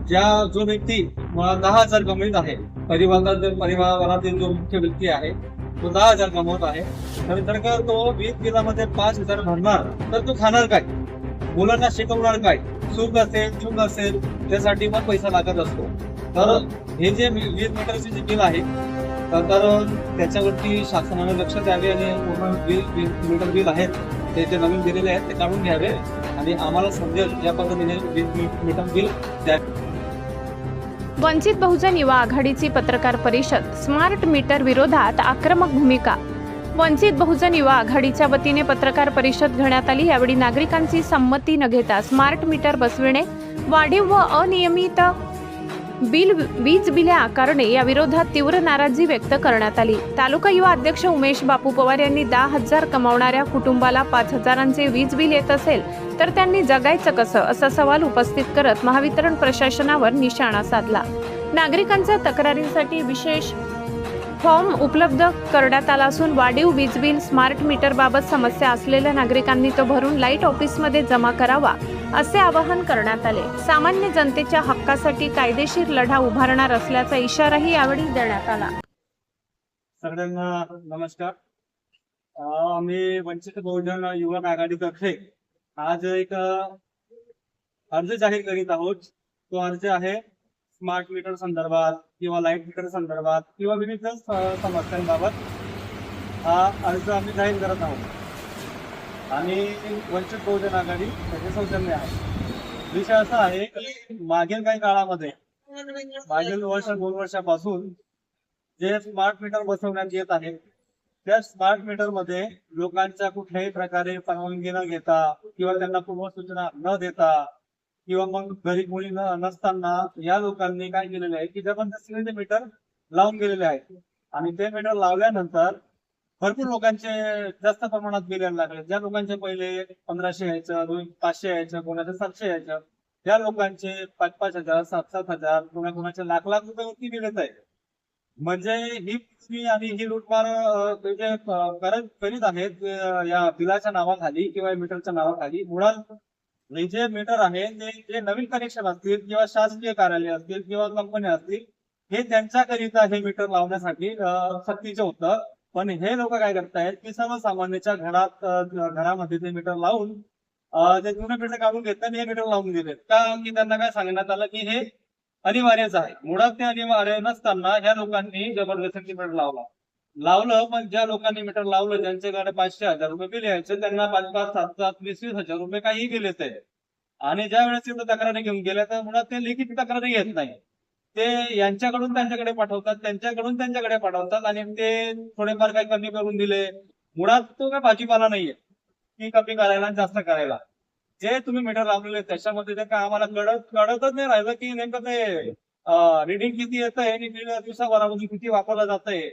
जो व्यक्ती 10,000 कमवीत आहे, परिवारातील जो मुख्य व्यक्ती आहे तो 10,000 कमवत आहे, तर जर का तो वीज बिलामध्ये 5,000 भरणार तर तो खाणार काय, मुलांना शिकवणार काय, सुख असेल दुःख असेल त्यासाठी पण पैसा लागत असतो. तर हे जे वीज मीटरचे जे बिल आहे तर त्याच्यावरती शासनाने लक्ष द्यावे आणि पूर्ण मीटर बिल आहेत ते जे नवीन दिलेले आहेत ते काढून घ्यावे आणि आम्हाला समजेल या पद्धतीने वीज मीटर बिल द्यावे. वंचित बहुजन युवा आघाडीची पत्रकार परिषद. स्मार्ट मीटर विरोधात आक्रमक भूमिका. वंचित बहुजन युवा आघाडीच्या वतीने पत्रकार परिषद घेण्यात आली. यावेळी नागरिकांची संमती न घेता स्मार्ट मीटर बसविणे, वाढीव व अनियमित वीज बिले आकारणे या विरोधात तीव्र नाराजी व्यक्त करण्यात आली. तालुका युवा अध्यक्ष उमेश बापू पवार यांनी 10,000 कमावणाऱ्या कुटुंबाला 5,000चे वीज बिल येत असेल तर त्यांनी जगायचं कसं, असा सवाल उपस्थित करत महावितरण प्रशासनावर निशाणा साधला. नागरिकांच्या तक्रारींसाठी विशेष फॉर्म उपलब्ध करण्यात आला असून वाढीव वीज बिल स्मार्ट मीटर बाबत समस्या असलेल्या नागरिकांनी तो भरून लाईट ऑफिसमध्ये जमा करावा असे आवाहन करण्यात आले. सामान्य जनतेच्या हक्कासाठी कायदेशीर लढा उभारणार असल्याचा इशाराही यावेळी देण्यात आला. सगळ्यांना नमस्कार. आम्ही वंचित बहुजन युवक आघाडीतर्फे आज एक अर्ज जाहीर करीत आहोत. तो अर्ज आहे स्मार्ट मीटर संदर्भात किंवा लाईट मीटर संदर्भात किंवा विविध समस्यांबाबत हा अर्ज आम्ही जाहीर करत आहोत आणि वंचित बहुजन आघाडी त्याचे सौजन्य आहे. विषय असा आहे की मागील काही काळामध्ये मागील 2 वर्षापासून जे स्मार्ट मीटर बसवण्यात येत आहे त्या स्मार्ट मीटर मध्ये लोकांच्या कुठल्याही प्रकारे परवानगी न घेता किंवा त्यांना पूर्वसूचना न देता किंवा मग घरी मुली नसताना या लोकांनी काय केलेले आहे की जबरदस्तीने ते मीटर लावून गेलेले आहेत आणि ते मीटर लावल्यानंतर भरपूर लोकांचे जास्त प्रमाणात बिल यायला लागले. ज्या लोकांचे पहिले 1,500 यायचं, 500 यायचं, कोणाचे 700 यायचं, त्या लोकांचे 5,000, 7,000, कोणाचे लाख रुपये बिल येत आहे. म्हणजे ही आणि ही लूटमार जे करीत आहेत या बिलाच्या नावाखाली किंवा मीटरच्या नावाखाली. मुळात हे जे मीटर आहे ते जे नवीन कनेक्शन असतील किंवा शासकीय कार्यालय असतील किंवा कंपन्या असतील हे त्यांच्याकरिता हे मीटर लावण्यासाठी सक्तीचं होतं. पण हे लोक काय करतायत की सर्वसामान्यांच्या घरामध्ये ते मीटर लावून ते जुने मीटर काढून घेतात आणि हे मीटर लावून दिलेत का की त्यांना काय सांगण्यात आलं की हे अनिवार्यच आहे. मुळात ते अनिवार्य नसताना ह्या लोकांनी जबरदस्ती मीटर लावलं. पण ज्या लोकांनी मीटर लावलं ज्यांच्याकडे 500,000 रुपये बिल यायचे त्यांना 5,500, 7,000, 20,000 रुपये काही बिल येत आहे. आणि ज्या वेळेस तिथं तक्रारी घेऊन गेल्या तर मुळात ते लिखित तक्रारी घेत नाही. ते यांच्याकडून त्यांच्याकडे पाठवतात, त्यांच्याकडून त्यांच्याकडे पाठवतात आणि ते थोडेफार काही कमी करून दिले. मुळात तो काय भाजीपाला नाहीये की कमी करायला जास्त करायला. जे तुम्ही मीटर लावलेले त्याच्यामध्ये ते काय आम्हाला कळतच नाही राहिलं की नेमकं ते रिडिंग किती येत आहे आणि दिवसाभरामध्ये किती वापरलं जात आहे.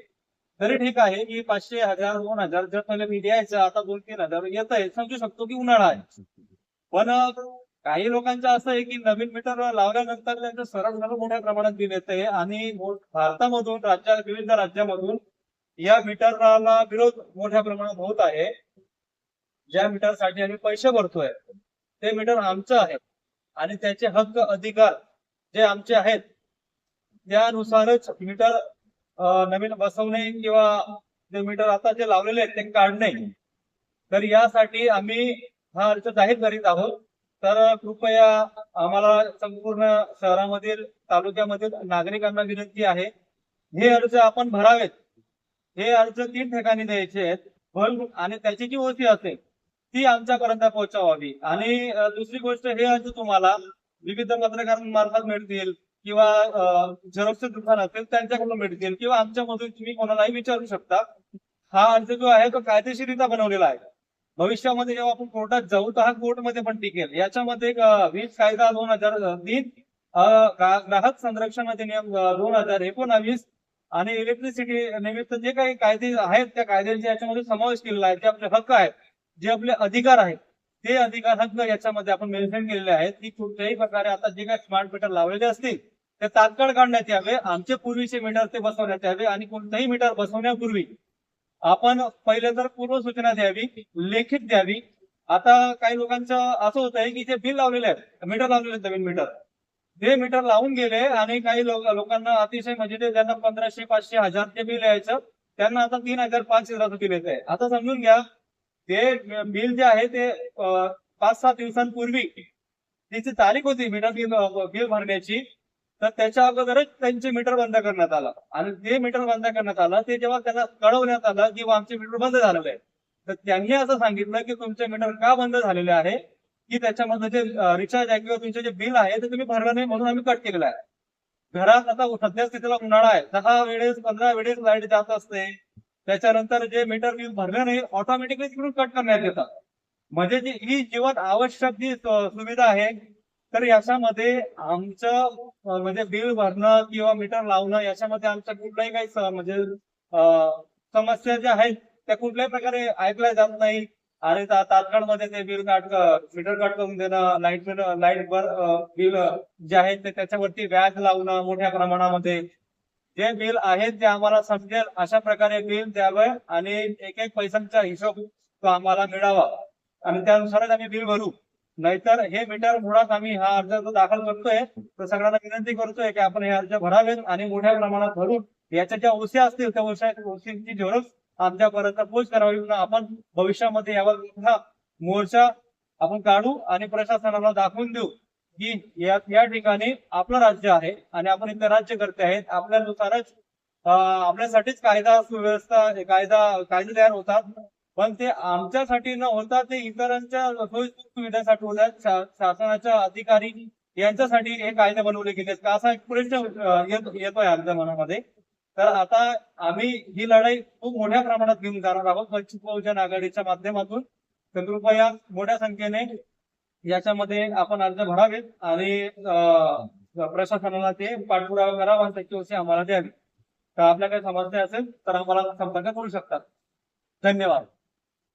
तरी ठीक आहे की 500, 1,000, 2,000 जर पहिले मी द्यायचं आता 2-3,000 येत आहे, समजू शकतो की उन्हाळा आहे. पण काही लोकांचं असं आहे की नवीन मीटर लावल्यानंतर त्यांचं सरळ मोठ्या प्रमाणात बिल येत आहे आणि भारतामधून विविध राज्यामधून या मीटरला विरोध मोठ्या प्रमाणात होत आहे. ज्या मीटरसाठी आम्ही पैसे भरतोय ते मीटर आमचं आहे आणि त्याचे हक्क अधिकार जे आमचे आहेत त्यानुसारच मीटर नवीन बसवणे किंवा जे मीटर आता जे लावलेले आहेत ते काढणे. तर यासाठी आम्ही हा अर्ज जाहीर करीत आहोत. तर कृपया आम्हाला संपूर्ण शहरामधील तालुक्यामधील नागरिकांना विनंती आहे हे अर्ज आपण भरावेत. हे अर्ज 3 ठिकाणी द्यायचे आहेत आणि त्याची जी ओळख असेल ती आमच्यापर्यंत पोहोचवावी. आणि दुसरी गोष्ट हे अर्ज तुम्हाला विविध पत्रकारांमार्फत मिळतील किंवा झेरॉक्सचे दुकान असेल त्यांच्याकडून मिळतील किंवा आमच्यामधून तुम्ही कोणालाही विचारू शकता. हा अर्ज जो आहे तो कायदेशीररित्या बनवलेला आहे. भविष्यामध्ये जेव्हा आपण कोर्टात जाऊ तर हा कोर्टमध्ये पण टिकेल. याच्यामध्ये वीज कायदा 2003, ग्राहक संरक्षण अधिनियम 2019 आणि इलेक्ट्रिसिटी निमित्त जे काही कायदे आहेत त्या कायद्यांचा याच्यामध्ये समावेश केलेला आहे. जे आपले हक्क आहेत, जे आपले अधिकार आहेत ते अधिकार हक्क याच्यामध्ये आपण मेन्शन केलेले आहेत की कुठल्याही प्रकारे आता जे काही स्मार्ट मीटर लावलेले असतील ते तात्काळ काढण्यात यावे. आमचे पूर्वीचे मीटर ते बसवण्यात यावे आणि कोणतेही मीटर बसवण्यापूर्वी आपण पहिले तर पूर्वसूचना द्यावी, लेखित द्यावी. आता काही लोकांचं असं होत आहे की जे बिल लावलेले आहेत, मीटर लावलेले आहेत नवीन मीटर, ते मीटर लावून गेले आणि काही लोकांना अतिशय म्हणजे ते ज्यांना 1500, 500, 1000 ते बिल यायचं त्यांना आता 3000, 5000 बिल येत आहे. आता समजून घ्या ते बिल जे आहे ते 5-6 दिवसांपूर्वी तिची तारीख होती मीटर बिल भरण्याची, तर त्याच्या अगोदरच त्यांचे मीटर बंद करण्यात आलं आणि ते मीटर बंद करण्यात आलं ते जेव्हा त्यांना कळवण्यात आलं की आमचे मीटर बंद झालेले आहे, तर त्यांनी असं सांगितलं की तुमचे मीटर का बंद झालेले आहे की त्याच्यामध्ये जे रिचार्ज आहे किंवा तुमचे जे बिल आहे ते तुम्ही भरलं नाही म्हणून आम्ही कट केलेलं आहे. घरात आता सध्या स्थितीला उन्हाळा आहे, 10 वेळेस 15 वेळेस लाईट जात असते. त्याच्यानंतर जे मीटर बिल भरलं नाही ऑटोमॅटिकली तिकडून कट करण्यात येतात. म्हणजे ही जीवन आवश्यक जी सुविधा आहे, तर याच्यामध्ये आमचं म्हणजे बिल भरणं किंवा मीटर लावणं याच्यामध्ये आमचं कुठलाही काही म्हणजे समस्या ज्या आहेत त्या कुठल्याही प्रकारे ऐकल्या जात नाही. आणि तात्काळमध्ये ते बिल मीटर कट करून देणं, लाईट बिल जे आहे ते त्याच्यावरती व्याज लावणं मोठ्या प्रमाणामध्ये. जे बिल आहेत ते आम्हाला समजेल अशा प्रकारे बिल द्यावं आणि एक एक पैशांचा हिशोब तो आम्हाला मिळावा आणि त्यानुसारच आम्ही बिल भरू. नाहीतर हे मीटर मुळात आम्ही हा अर्ज जो दाखल करतोय तर सगळ्यांना विनंती करतोय की आपण हे अर्ज भरावेत आणि मोठ्या प्रमाणात भरून याच्या ज्या ओसी असतील त्या ओसीची झेरॉक्स आमच्यापर्यंत पोच करावी. आपण भविष्यामध्ये यावर मोठा मोर्चा आपण काढू आणि प्रशासनाला दाखवून देऊ की या ठिकाणी आपलं राज्य आहे आणि आपण इथे राज्यकर्ते आहेत. आपल्यानुसारच आपल्यासाठीच कायदा सुव्यवस्था कायदे तयार होतात, पण ते आमच्यासाठी न होता ते इतरांच्या सुविधेसाठी होतात. शासनाच्या अधिकारी यांच्यासाठी हे कायदे बनवले गेले का असा एक प्रश्न येतोय आमच्या मनामध्ये. तर आता आम्ही ही लढाई खूप मोठ्या प्रमाणात घेऊन जाणार आहोत वंचित बहुजन आघाडीच्या माध्यमातून. तर कृपया मोठ्या संख्येने याच्यामध्ये आपण अर्ज भरावेत आणि प्रशासनाला ते पाठपुरावा करावा आणि त्याची ओसी आम्हाला द्यावी. तर आपल्या काही समस्या असेल तर आम्हाला संपर्क करू शकतात. धन्यवाद.